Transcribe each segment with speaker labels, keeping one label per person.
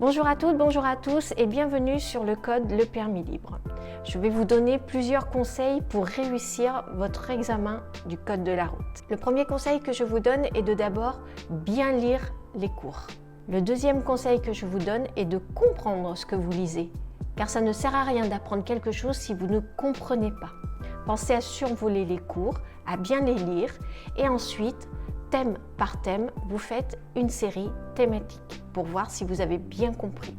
Speaker 1: Bonjour à toutes, bonjour à tous et bienvenue sur le code Le Permis Libre. Je vais vous donner plusieurs conseils pour réussir votre examen du code de la route. Le premier conseil que je vous donne est de d'abord bien lire les cours. Le deuxième conseil que je vous donne est de comprendre ce que vous lisez, car ça ne sert à rien d'apprendre quelque chose si vous ne comprenez pas. Pensez à survoler les cours, à bien les lire et ensuite, thème par thème, vous faites une série thématique pour voir si vous avez bien compris.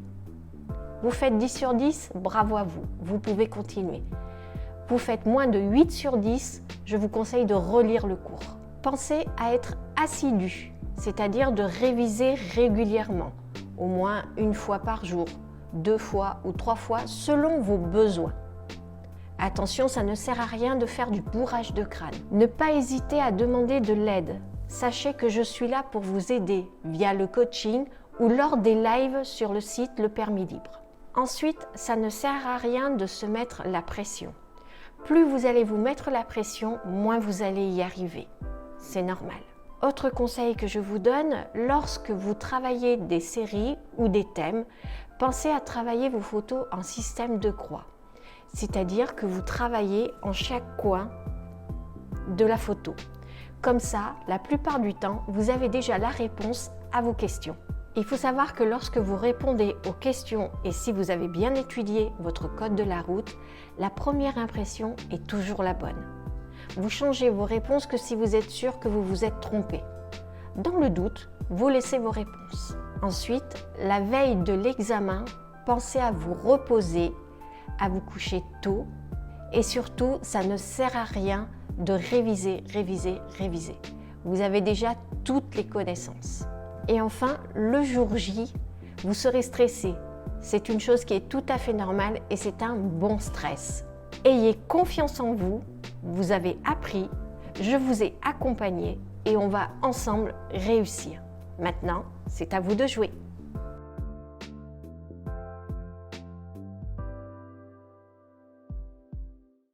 Speaker 1: Vous faites 10 sur 10, bravo à vous, vous pouvez continuer. Vous faites moins de 8 sur 10, je vous conseille de relire le cours. Pensez à être assidu, c'est-à-dire de réviser régulièrement, au moins une fois par jour, 2 fois ou 3 fois selon vos besoins. Attention, ça ne sert à rien de faire du bourrage de crâne. Ne pas hésiter à demander de l'aide. Sachez que je suis là pour vous aider via le coaching ou lors des lives sur le site Le Permis Libre. Ensuite, ça ne sert à rien de se mettre la pression. Plus vous allez vous mettre la pression, moins vous allez y arriver. C'est normal. Autre conseil que je vous donne, lorsque vous travaillez des séries ou des thèmes, pensez à travailler vos photos en système de croix. C'est-à-dire que vous travaillez en chaque coin de la photo. Comme ça, la plupart du temps, vous avez déjà la réponse à vos questions. Il faut savoir que lorsque vous répondez aux questions et si vous avez bien étudié votre code de la route, la première impression est toujours la bonne. Vous changez vos réponses que si vous êtes sûr que vous vous êtes trompé. Dans le doute, vous laissez vos réponses. Ensuite, la veille de l'examen, pensez à vous reposer, à vous coucher tôt et surtout, ça ne sert à rien de réviser. Vous avez déjà toutes les connaissances. Et enfin, le jour J, vous serez stressé. C'est une chose qui est tout à fait normale et c'est un bon stress. Ayez confiance en vous, vous avez appris, je vous ai accompagné et on va ensemble réussir. Maintenant, c'est à vous de jouer.